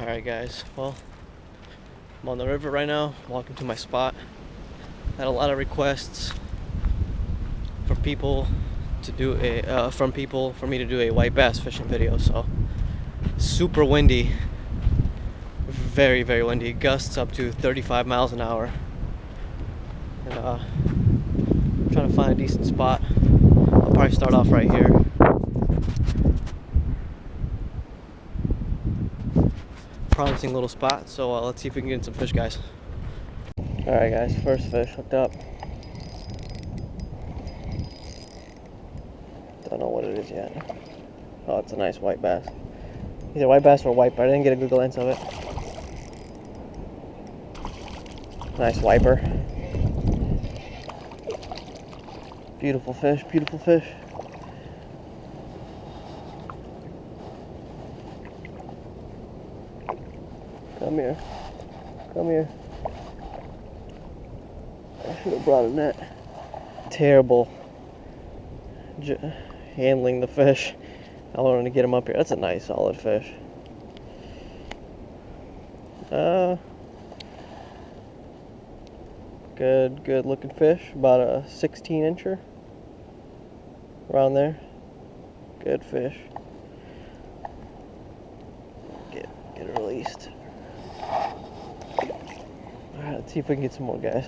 Alright guys, well, I'm on the river right now, walking to my spot. Had a lot of requests for people to do a for me to do a white bass fishing video. So super windy, very windy, gusts up to 35 miles an hour, and I'm trying to find a decent spot. I'll probably start off right here. Promising little spot, so let's see if we can get some fish, guys. Alright guys, first fish hooked up. Don't know what it is yet. Oh, it's a nice white bass. Either white bass or white, but I didn't get a good glance of it. Nice wiper. Beautiful fish, beautiful fish. Come here. Come here. I should have brought a net. Terrible handling the fish. I wanted to get him up here. That's a nice solid fish. Good looking fish. About a 16-incher. Around there. Good fish. Get it released. Alright, let's see if we can get some more, guys.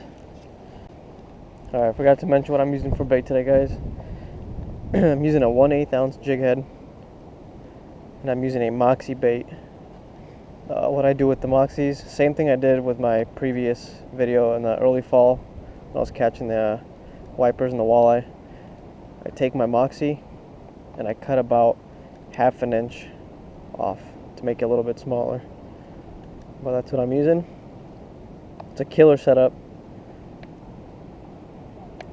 Alright, I forgot to mention what I'm using for bait today, guys. I'm using a 1/8 ounce jig head, and I'm using a Moxie bait. What I do with the Moxies, same thing I did with my previous video in the early fall when I was catching the wipers and the walleye. I take my Moxie and I cut about 1/2 inch off to make it a little bit smaller. Well, that's what I'm using. It's a killer setup.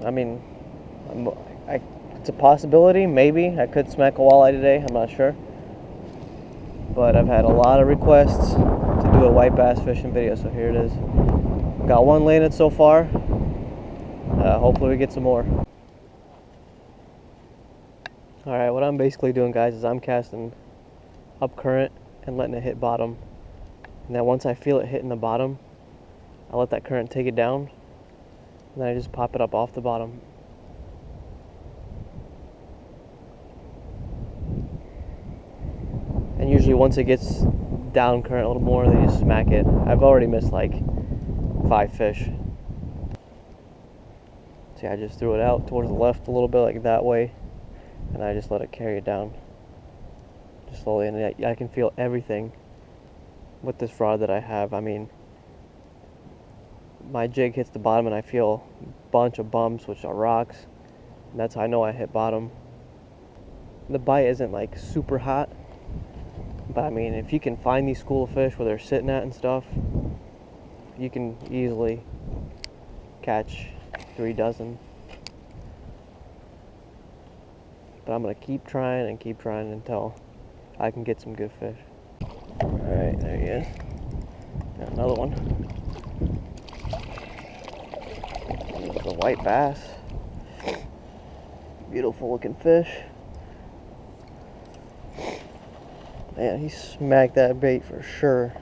I mean, it's a possibility, maybe. I could smack a walleye today, I'm not sure. But I've had a lot of requests to do a white bass fishing video, so here it is. Got one landed so far. Hopefully we get some more. Alright, what I'm basically doing, guys, is I'm casting up current and letting it hit bottom. And then once I feel it hitting the bottom, I let that current take it down, and then I just pop it up off the bottom. And usually once it gets down current a little more, they just smack it. I've already missed like 5 fish. See, I just threw it out towards the left a little bit, like that way, and I just let it carry it down just slowly, and I can feel everything with this rod that I have. I mean, my jig hits the bottom and I feel a bunch of bumps, which are rocks, and that's how I know I hit bottom. The bite isn't like super hot, but I mean, if you can find these school of fish where they're sitting at and stuff, you can easily catch 3 dozen. But I'm gonna keep trying until I can get some good fish. Alright, there he is. Got another one. It's a white bass. Beautiful looking fish. Man, he smacked that bait for sure.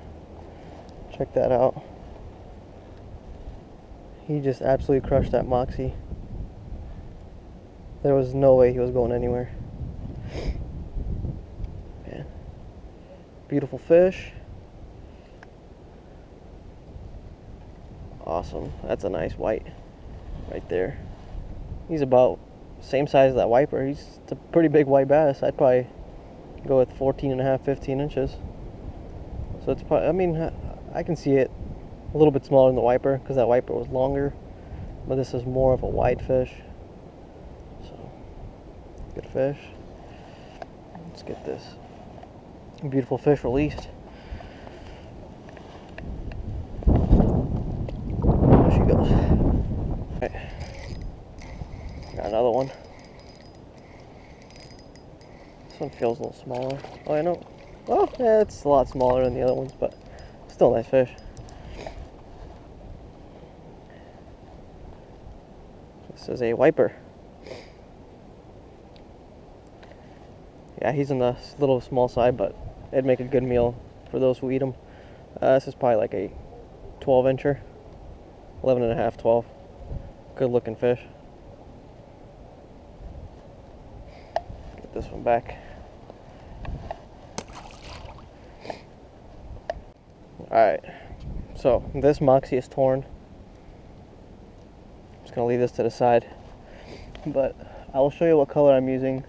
Check that out. He just absolutely crushed that Moxie. There was no way he was going anywhere. Man. Beautiful fish. Awesome. That's a nice white right there. He's about the same size as that wiper. It's a pretty big white bass. I'd probably go with 14.5, 15 inches. So it's probably, I mean, I can see it a little bit smaller than the wiper because that wiper was longer, but this is more of a wide fish. So, good fish. Let's get this beautiful fish released. There she goes. Right. Got another one. This one feels a little smaller. Oh, I know. Oh, yeah, it's a lot smaller than the other ones, but still a nice fish. This is a wiper. Yeah, he's in the little small side, but it'd make a good meal for those who eat them. This is probably like a 12 incher, 11 and a half, 12. Good looking fish. Get this one back. Alright, so this Moxie is torn. I'm just going to leave this to the side. But I will show you what color I'm using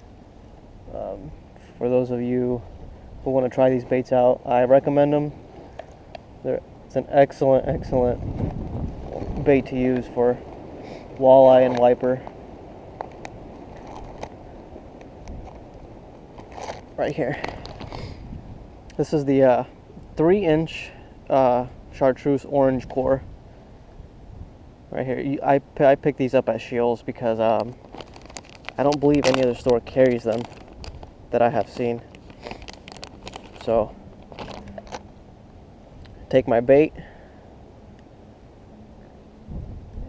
for those of you who want to try these baits out. I recommend them. It's an excellent, excellent bait to use for walleye and wiper. Right here. This is the 3-inch chartreuse orange core. Right here. I picked these up at Shields because I don't believe any other store carries them that I have seen. So, take my bait,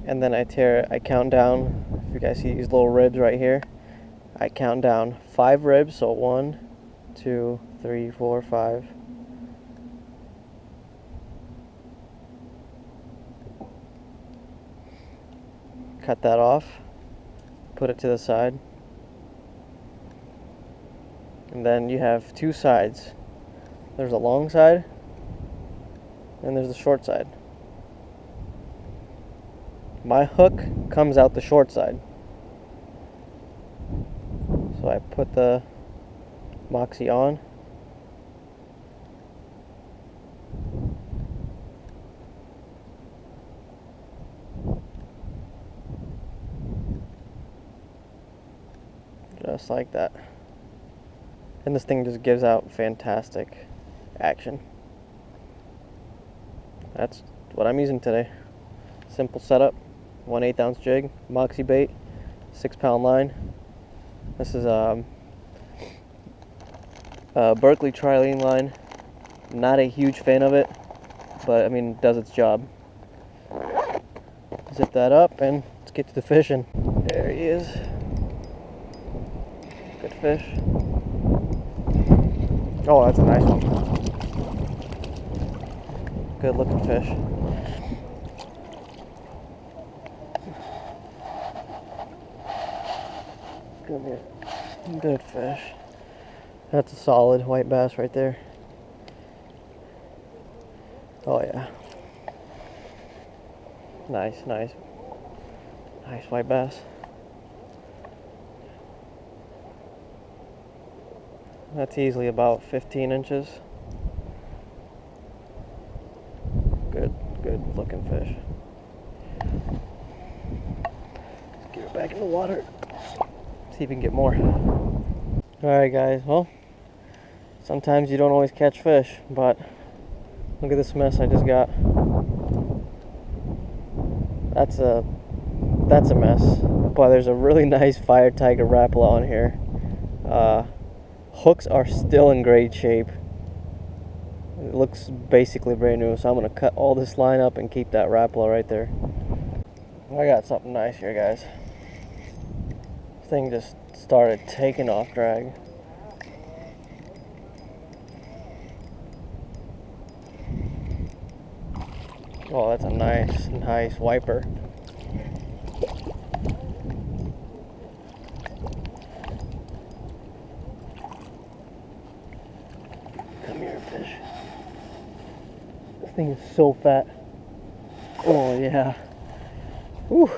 and then I count down. If you guys see these little ribs right here, I count down 5 ribs. So 1, 2, 3, 4, 5. Cut that off, put it to the side, and then you have 2 sides. There's a long side and there's the short side. My hook comes out the short side, so I put the Moxie on, just like that, and this thing just gives out fantastic action. That's what I'm using today. Simple setup, 1/8 ounce jig, Moxie bait, 6-pound line. This is Berkeley trilene line. Not a huge fan of it, but I mean, it does its job. Zip that up and let's get to the fishing. There he is. Good fish. Oh, that's a nice one. Good looking fish. Come here. Good fish. That's a solid white bass right there. Oh yeah. Nice, nice. Nice white bass. That's easily about 15 inches. Good looking fish. Let's get it back in the water. See if we can get more. Alright guys, well, sometimes you don't always catch fish, but look at this mess I just got. That's a mess. But there's a really nice Fire Tiger Rapala on here. Hooks are still in great shape. It looks basically brand new, so I'm going to cut all this line up and keep that Rapala right there. I got something nice here, guys. This thing just started taking off drag. Oh, that's a nice wiper. Come here, fish. This thing is so fat. Oh yeah. Whew.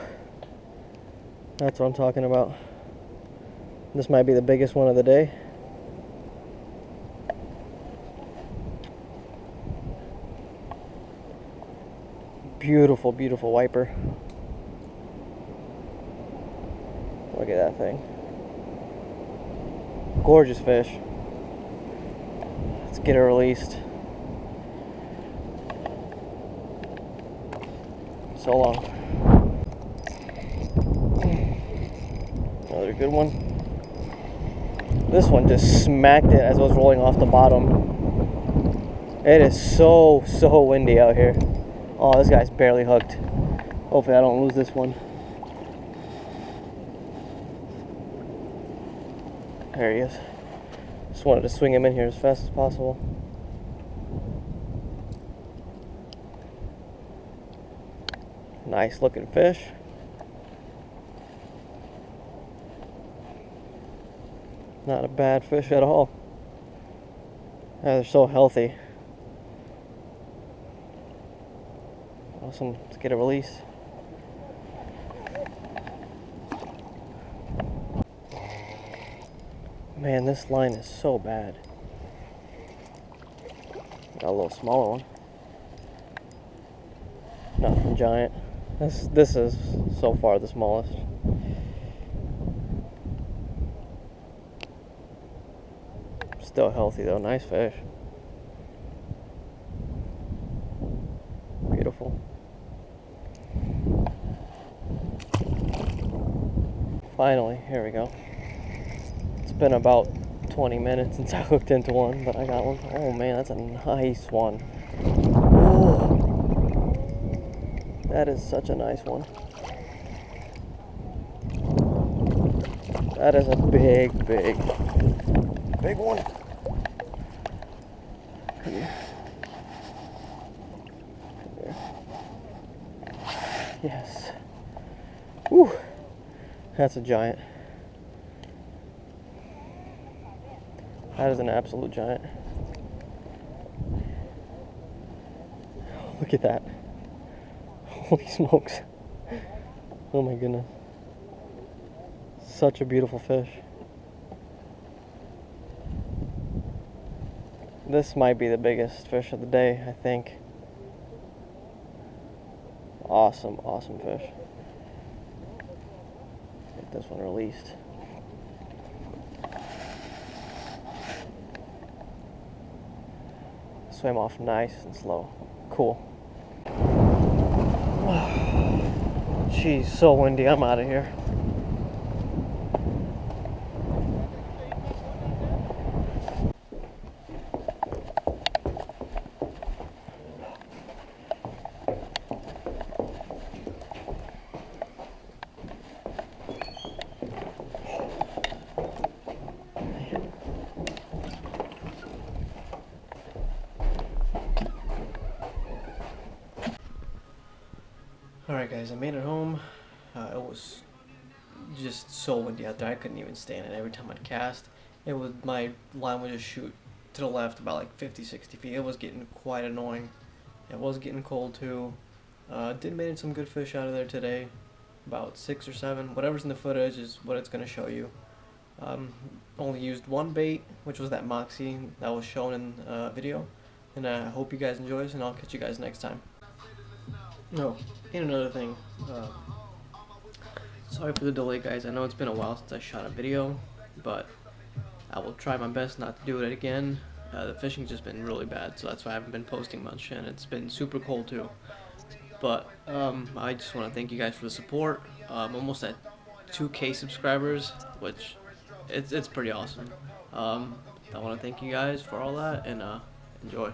That's what I'm talking about. This might be the biggest one of the day. Beautiful, beautiful wiper. Look at that thing. Gorgeous fish. Let's get her released. So long. Another good one. This one just smacked it as it was rolling off the bottom. It is so windy out here. Oh, this guy's barely hooked. Hopefully I don't lose this one. There he is. Just wanted to swing him in here as fast as possible. Nice looking fish. Not a bad fish at all. They're so healthy. Awesome. Let's get a release. Man, this line is so bad. Got a little smaller one. Nothing giant. This is so far the smallest. Still healthy though. Nice fish. Beautiful. Finally, here we go. It's been about 20 minutes since I hooked into one, but I got one. Oh man, that's a nice one. Oh, that is such a nice one. That is a big one. Come here. Come here. Yes. Whew. That's a giant. That is an absolute giant. Look at that. Holy smokes. Oh my goodness. Such a beautiful fish. This might be the biggest fish of the day, I think. Awesome, awesome fish. Get this one released. Swim off nice and slow. Cool. Jeez, so windy. I'm out of here. Alright guys, I made it home. It was just so windy out there, I couldn't even stand it. Every time I'd cast, my line would just shoot to the left about like 50-60 feet. It was getting quite annoying. It was getting cold too. Did make some good fish out of there today. About 6 or 7. Whatever's in the footage is what it's going to show you. Only used one bait, which was that Moxie that was shown in the video. And I hope you guys enjoy this, and I'll catch you guys next time. Oh, and another thing, sorry for the delay guys, I know it's been a while since I shot a video, but I will try my best not to do it again. The fishing's just been really bad, so that's why I haven't been posting much, and it's been super cold too. But I just want to thank you guys for the support. I'm almost at 2K subscribers, which it's pretty awesome. I want to thank you guys for all that, and enjoy.